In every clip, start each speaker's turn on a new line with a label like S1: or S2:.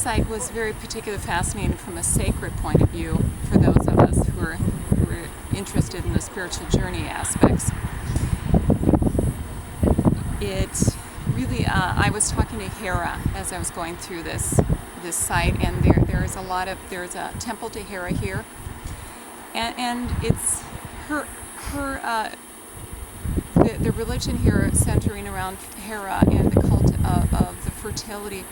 S1: site was very particularly fascinating from a sacred point of view for those of us who are interested in the spiritual journey aspects. It really, I was talking to Hera as I was going through this site, and there's a temple to Hera here, and it's her the religion here centering around Hera and the cult of the fertility.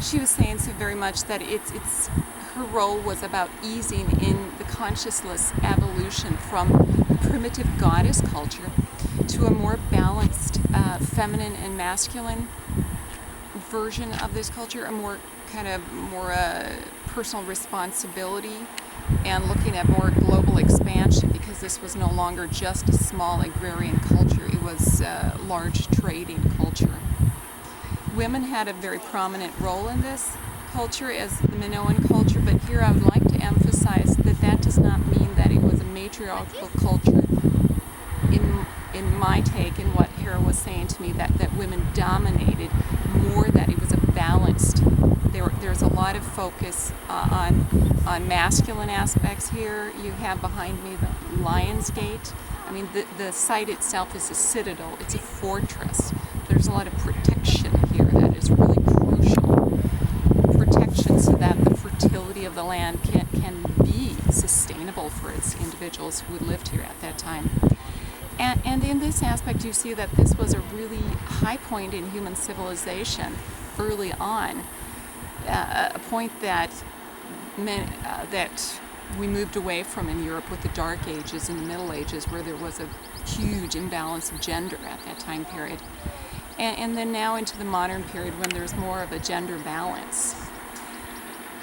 S1: She was saying so very much that it's her role was about easing in the consciousness evolution from primitive goddess culture to a more balanced feminine and masculine version of this culture, a more personal responsibility and looking at more global expansion, because this was no longer just a small agrarian culture, it was a large trading culture. Women had a very prominent role in this culture as the Minoan culture, but here I would like to emphasize that does not mean that it was a matriarchal culture in my take, and what Hera was saying to me, that women dominated more, that it was a balanced. There's a lot of focus on masculine aspects here. You have behind me the Lion's Gate. I mean, the site itself is a citadel. It's a fortress. There's a lot of protection here that is really crucial. Protection so that the fertility of the land can be sustainable for its individuals who lived here at that time. And in this aspect, you see that this was a really high point in human civilization early on, a point that we moved away from in Europe with the Dark Ages and the Middle Ages, where there was a huge imbalance of gender at that time period. And then now into the modern period when there's more of a gender balance.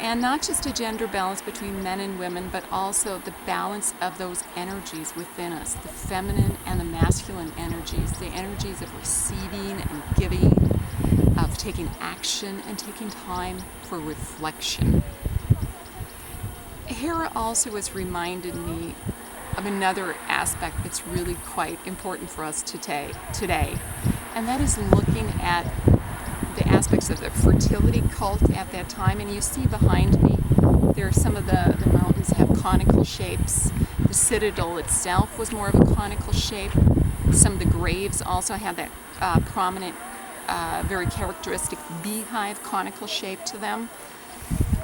S1: And not just a gender balance between men and women, but also the balance of those energies within us, the feminine and the masculine energies, the energies of receiving and giving, of taking action and taking time for reflection. Hera also has reminded me of another aspect that's really quite important for us today, and that is looking at the aspects of the fertility cult at that time. And you see behind me, there are some of the mountains have conical shapes. The citadel itself was more of a conical shape. Some of the graves also had that prominent, very characteristic beehive conical shape to them.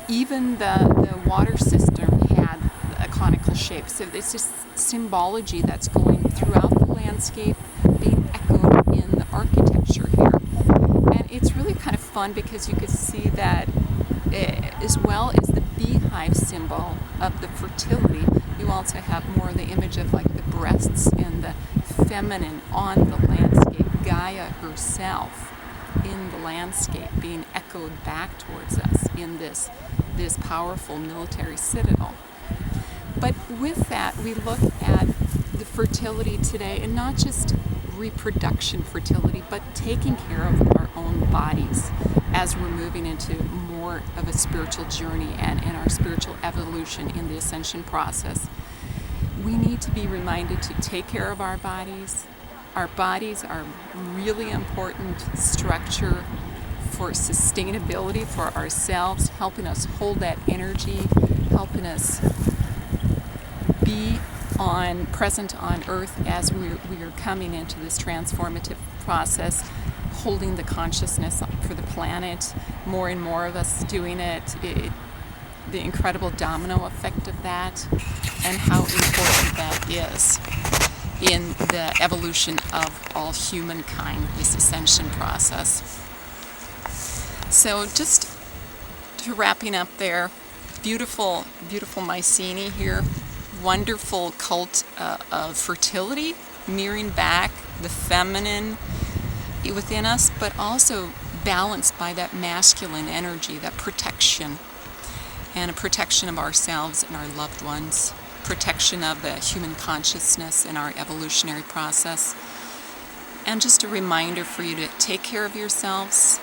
S1: Even the water cistern had a conical shape. So it's just symbology that's going throughout the landscape, being echoed in the architecture here. And it's really kind of fun because you can see that as well as the beehive symbol of the fertility, you also have more of the image of like the breasts and the feminine on the landscape, Gaia herself in the landscape being echoed back towards us in this powerful military citadel. But with that, we look at the fertility today, and not just reproduction fertility, but taking care of our own bodies as we're moving into more of a spiritual journey and in our spiritual evolution in the ascension process. We need to be reminded to take care of our bodies. Our bodies are really important structure for sustainability for ourselves, helping us hold that energy, helping us be present on earth as we are coming into this transformative process, holding the consciousness for the planet, more and more of us doing it, the incredible domino effect of that, and how important that is in the evolution of all humankind, this ascension process. So just to wrapping up there, beautiful Mycenae here, wonderful cult of fertility, mirroring back the feminine within us, but also balanced by that masculine energy, that protection, and a protection of ourselves and our loved ones, protection of the human consciousness in our evolutionary process. And just a reminder for you to take care of yourselves.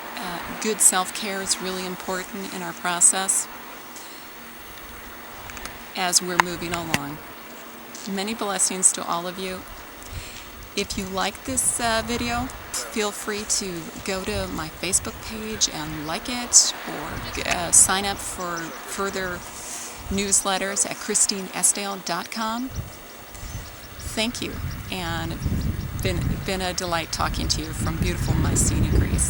S1: Good self-care is really important in our process as we're moving along. Many blessings to all of you. If you like this video, feel free to go to my Facebook page and like it, or sign up for further newsletters at christineesdaile.com. Thank you, and been a delight talking to you from beautiful Mycenae, Greece.